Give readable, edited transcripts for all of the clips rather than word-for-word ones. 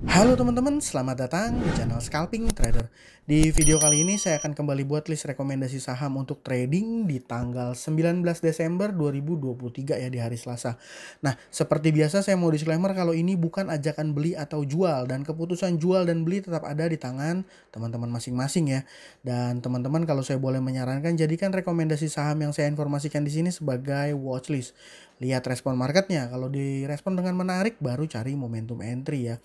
Halo teman-teman, selamat datang di channel Scalping Trader. Di video kali ini saya akan kembali buat list rekomendasi saham untuk trading di tanggal 19 Desember 2023 ya, di hari Selasa. Nah, seperti biasa saya mau disclaimer kalau ini bukan ajakan beli atau jual, dan keputusan jual dan beli tetap ada di tangan teman-teman masing-masing ya. Dan teman-teman, kalau saya boleh menyarankan, jadikan rekomendasi saham yang saya informasikan di sini sebagai watchlist. Lihat respon marketnya, kalau direspon dengan menarik baru cari momentum entry ya.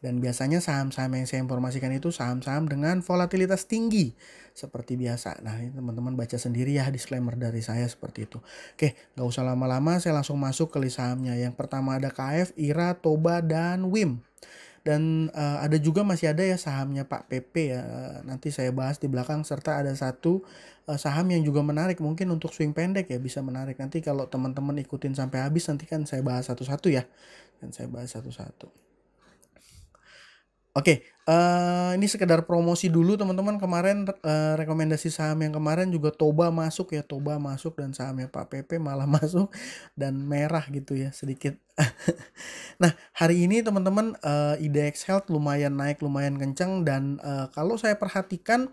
Dan biasanya saham-saham yang saya informasikan itu saham-saham dengan volatilitas tinggi seperti biasa. Nah, ini teman-teman baca sendiri ya disclaimer dari saya seperti itu. Oke, nggak usah lama-lama, saya langsung masuk ke list sahamnya. Yang pertama ada KF, IRA, Toba, dan WIM. Dan ada juga masih ada ya sahamnya Pak PP ya. Nanti saya bahas di belakang, serta ada satu saham yang juga menarik, mungkin untuk swing pendek ya, bisa menarik. Nanti kalau teman-teman ikutin sampai habis, nanti kan saya bahas satu-satu ya. Dan saya bahas satu-satu. Oke, ini sekedar promosi dulu teman-teman. Kemarin rekomendasi saham yang kemarin juga Toba masuk ya, Toba masuk, dan sahamnya Pak PP malah masuk dan merah gitu ya sedikit. Nah, hari ini teman-teman IDX Health lumayan naik, lumayan kencang, dan kalau saya perhatikan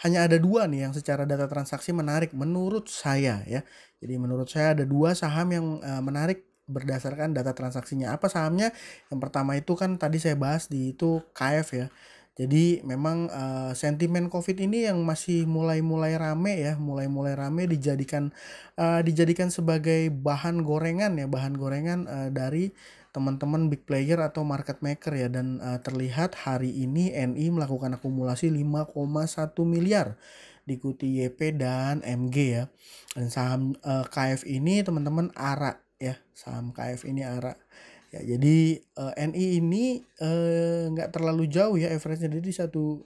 hanya ada dua nih yang secara data transaksi menarik menurut saya ya. Jadi menurut saya ada dua saham yang menarik berdasarkan data transaksinya. Apa sahamnya? Yang pertama itu kan tadi saya bahas di itu KF ya. Jadi memang sentimen COVID ini yang masih mulai-mulai rame ya, mulai-mulai rame dijadikan sebagai bahan gorengan ya, bahan gorengan dari teman-teman big player atau market maker ya. Dan terlihat hari ini NI melakukan akumulasi 5,1 miliar, diikuti YP dan MG ya. Dan saham KF ini teman-teman ARA ya, saham KF ini ARA ya. Jadi NI ini nggak terlalu jauh ya average-nya, jadi 1216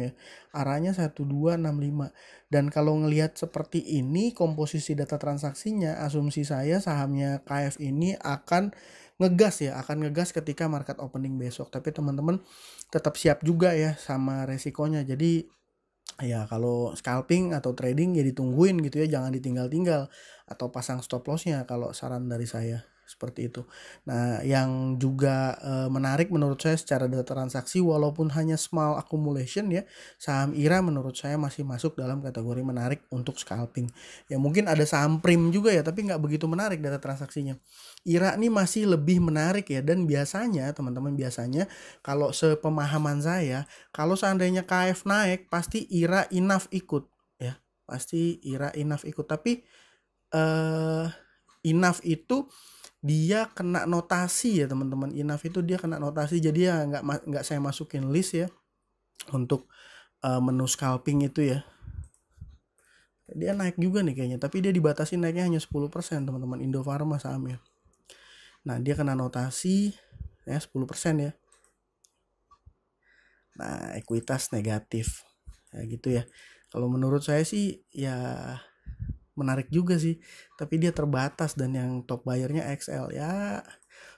ya, arahnya 1265. Dan kalau ngelihat seperti ini komposisi data transaksinya, asumsi saya sahamnya KF ini akan ngegas ketika market opening besok. Tapi teman-teman tetap siap juga ya sama resikonya. Jadi ya kalau scalping atau trading ya ditungguin gitu ya, jangan ditinggal-tinggal atau pasang stop lossnya kalau saran dari saya seperti itu. Nah, yang juga menarik menurut saya secara data transaksi, walaupun hanya small accumulation ya, saham IRA menurut saya masih masuk dalam kategori menarik untuk scalping. Ya mungkin ada saham prim juga ya, tapi nggak begitu menarik data transaksinya. IRA ini masih lebih menarik ya, dan biasanya teman-teman, biasanya kalau sepemahaman saya, kalau seandainya KF naik pasti IRA enough ikut ya, pasti IRA enough ikut. Tapi enough itu dia kena notasi ya teman-teman. Enough itu dia kena notasi, jadi ya nggak saya masukin list ya untuk menu scalping itu ya. Dia naik juga nih kayaknya, tapi dia dibatasi naiknya hanya 10% teman-teman. Indofarma sahamnya. Nah, dia kena notasi ya 10% ya. Nah, ekuitas negatif ya gitu ya. Kalau menurut saya sih ya menarik juga sih, tapi dia terbatas dan yang top bayarnya XL ya.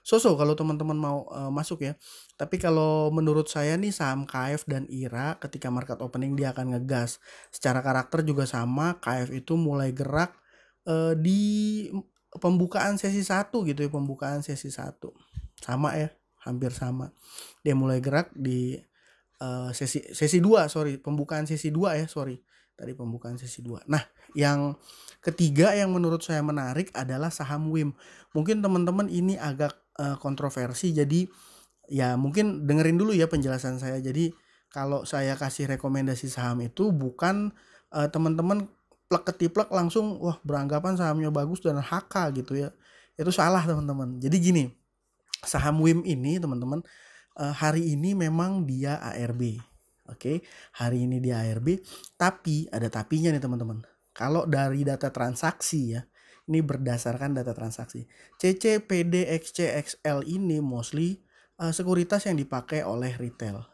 Kalau teman-teman mau masuk ya. Tapi kalau menurut saya nih saham KF dan IRA ketika market opening dia akan ngegas. Secara karakter juga sama, KF itu mulai gerak di pembukaan sesi 1 gitu ya, pembukaan sesi 1. Sama ya, hampir sama. Dia mulai gerak di sesi 2, pembukaan sesi 2 ya, Tadi pembukaan sesi 2. Nah, yang ketiga yang menurut saya menarik adalah saham WIM. Mungkin teman-teman ini agak kontroversi, jadi ya mungkin dengerin dulu ya penjelasan saya. Jadi kalau saya kasih rekomendasi saham itu bukan teman-teman plek ketiplek langsung wah beranggapan sahamnya bagus dan HK gitu ya. Itu salah teman-teman. Jadi gini, saham WIM ini teman-teman hari ini memang dia ARB. Oke, hari ini dia ARB, tapi ada tapinya nih teman-teman. Kalau dari data transaksi ya, ini berdasarkan data transaksi. CC, PD, XC, XL ini mostly sekuritas yang dipakai oleh retail.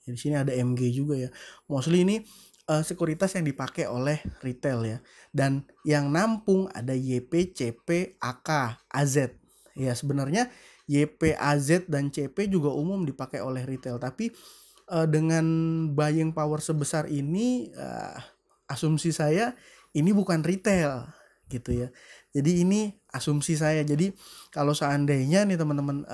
Di sini ada MG juga ya. Mostly ini sekuritas yang dipakai oleh retail ya. Dan yang nampung ada YP, CP, AK, AZ. Ya sebenarnya YP, AZ, dan CP juga umum dipakai oleh retail. Tapi dengan buying power sebesar ini, asumsi saya ini bukan retail gitu ya. Jadi ini asumsi saya. Jadi kalau seandainya nih teman-teman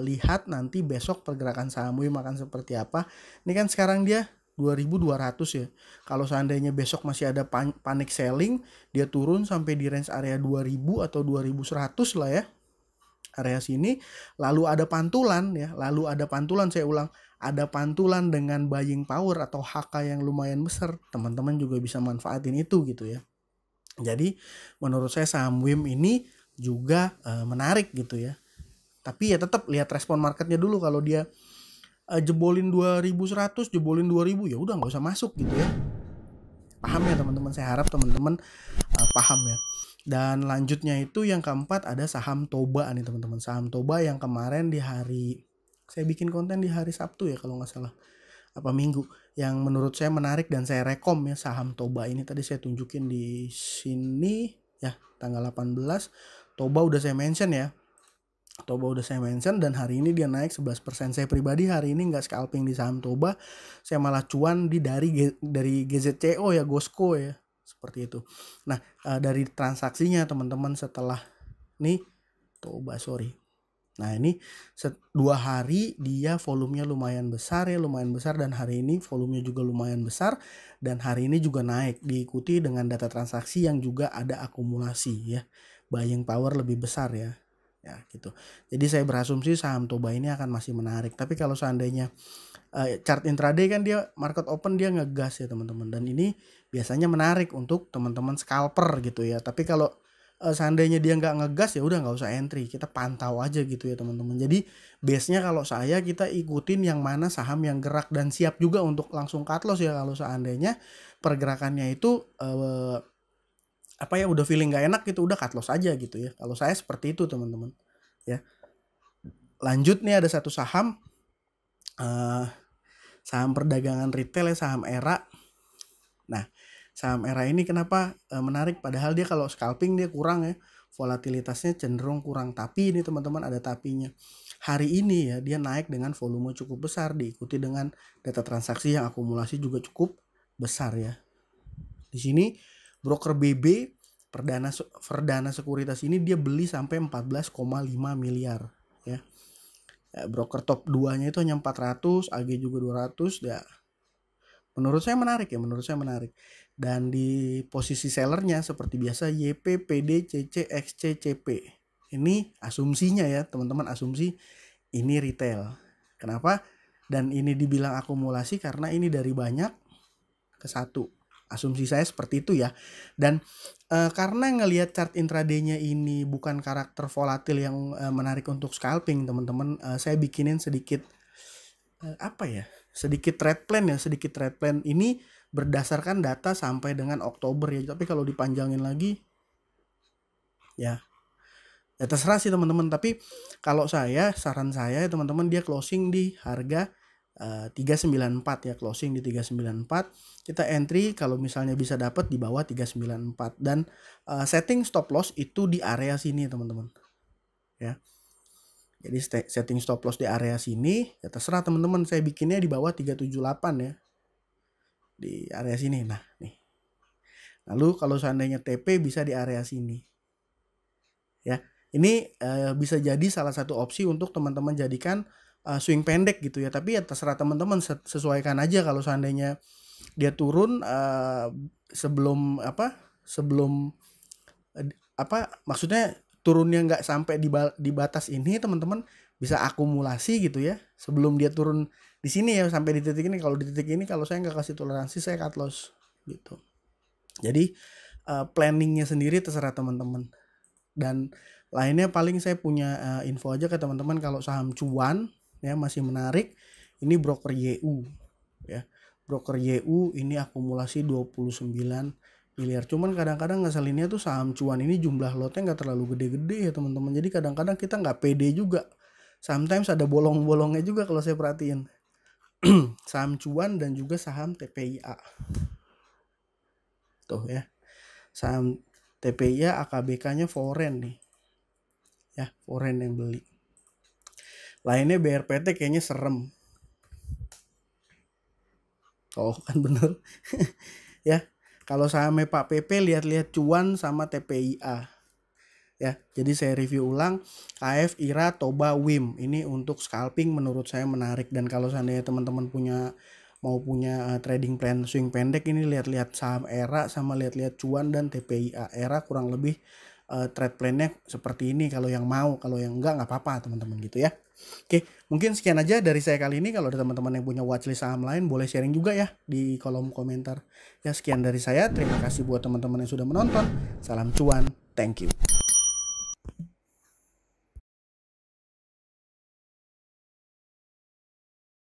lihat nanti besok pergerakan saham WIM akan seperti apa. Ini kan sekarang dia 2200 ya. Kalau seandainya besok masih ada panic selling, dia turun sampai di range area 2000 atau 2100 lah ya. Area sini, lalu ada pantulan ya, saya ulang, ada pantulan dengan buying power atau HK yang lumayan besar, teman-teman juga bisa manfaatin itu gitu ya. Jadi menurut saya saham WIM ini juga menarik gitu ya. Tapi ya tetap lihat respon marketnya dulu. Kalau dia jebolin 2100, jebolin 2000, ya udah nggak usah masuk gitu ya. Paham ya teman-teman? Saya harap teman-teman paham ya. Dan lanjutnya itu yang keempat ada saham Toba nih teman-teman. Saham Toba yang kemarin di hari, saya bikin konten di hari Sabtu ya kalau nggak salah, apa Minggu, yang menurut saya menarik dan saya rekom ya saham Toba ini. Tadi saya tunjukin di sini ya, tanggal 18. Toba udah saya mention ya. Dan hari ini dia naik 11%. Saya pribadi hari ini nggak scalping di saham Toba. Saya malah cuan dari GZCO ya, Gosco ya. Seperti itu. Nah, dari transaksinya teman-teman setelah nih Toba, nah ini 2 hari dia volumenya lumayan besar ya, dan hari ini volumenya juga lumayan besar, dan hari ini juga naik diikuti dengan data transaksi yang juga ada akumulasi ya, buying power lebih besar ya gitu. Jadi saya berasumsi saham Toba ini akan masih menarik. Tapi kalau seandainya chart intraday kan dia market open dia ngegas ya teman-teman, dan ini biasanya menarik untuk teman-teman scalper gitu ya. Tapi kalau seandainya dia nggak ngegas, ya udah nggak usah entry, kita pantau aja gitu ya teman-teman. Jadi base-nya kalau saya, kita ikutin yang mana saham yang gerak, dan siap juga untuk langsung cut loss ya kalau seandainya pergerakannya itu udah feeling nggak enak gitu, udah cut loss aja gitu ya. Kalau saya seperti itu teman-teman ya. Lanjut nih ada satu saham, saham perdagangan retail ya, saham ERA. Nah, saham ERA ini kenapa menarik? Padahal dia kalau scalping dia kurang ya, volatilitasnya cenderung kurang. Tapi ini teman-teman ada tapinya. Hari ini ya dia naik dengan volume cukup besar, diikuti dengan data transaksi yang akumulasi juga cukup besar ya. Di sini broker BB Verdana Sekuritas ini dia beli sampai 14,5 miliar ya. Broker top 2-nya itu hanya 400, AG juga 200 ya. Menurut saya menarik. Dan di posisi sellernya seperti biasa YP, PD, CC, XC, CP. Ini asumsinya ya teman-teman, asumsi ini retail. Kenapa? Dan ini dibilang akumulasi karena ini dari banyak ke satu. Asumsi saya seperti itu ya. Dan karena ngelihat chart intraday-nya ini bukan karakter volatil yang menarik untuk scalping teman-teman, saya bikinin sedikit sedikit trade plan ini berdasarkan data sampai dengan Oktober ya. Tapi kalau dipanjangin lagi ya terserah sih teman-teman. Tapi kalau saran saya teman-teman, dia closing di harga 394 ya, closing di 394. Kita entry kalau misalnya bisa dapat di bawah 394, dan setting stop loss itu di area sini teman-teman ya. Jadi setting stop loss di area sini ya, terserah teman-teman. Saya bikinnya di bawah 378 ya, di area sini. Nah nih, lalu kalau seandainya TP bisa di area sini ya. Ini bisa jadi salah satu opsi untuk teman-teman jadikan swing pendek gitu ya. Tapi ya terserah teman-teman, sesuaikan aja. Kalau seandainya dia turun maksudnya turunnya nggak sampai di batas ini, teman-teman bisa akumulasi gitu ya sebelum dia turun di sini ya, sampai di titik ini. Kalau di titik ini, kalau saya nggak kasih toleransi, saya cut loss gitu. Jadi planningnya sendiri terserah teman-teman. Dan lainnya paling saya punya info aja ke teman-teman, kalau saham cuan ya masih menarik. Ini broker YU ya. Broker YU ini akumulasi 29 miliar. Cuman kadang-kadang ngeselinnya tuh saham cuan ini jumlah lotnya nggak terlalu gede-gede ya teman-teman. Jadi kadang-kadang kita nggak pede juga. Sometimes ada bolong-bolongnya juga kalau saya perhatiin. Saham cuan dan juga saham TPIA. Tuh ya. Saham TPIA AKBK-nya foreign nih. Ya, foreign yang beli. Lainnya BRPT kayaknya serem. Oh kan bener. Ya. Kalau sahamnya Pak PP lihat-lihat cuan sama TPIA. Ya, jadi saya review ulang KF, IRA, TOBA, WIM. Ini untuk scalping menurut saya menarik, dan kalau seandainya teman-teman mau punya trading plan swing pendek, ini lihat-lihat saham ERA sama lihat-lihat cuan dan TPIA. ERA kurang lebih trade plannya seperti ini kalau yang mau, kalau yang enggak apa-apa teman-teman gitu ya. Oke, mungkin sekian aja dari saya kali ini. Kalau ada teman-teman yang punya watchlist saham lain, boleh sharing juga ya di kolom komentar. Ya, sekian dari saya. Terima kasih buat teman-teman yang sudah menonton. Salam cuan. Thank you.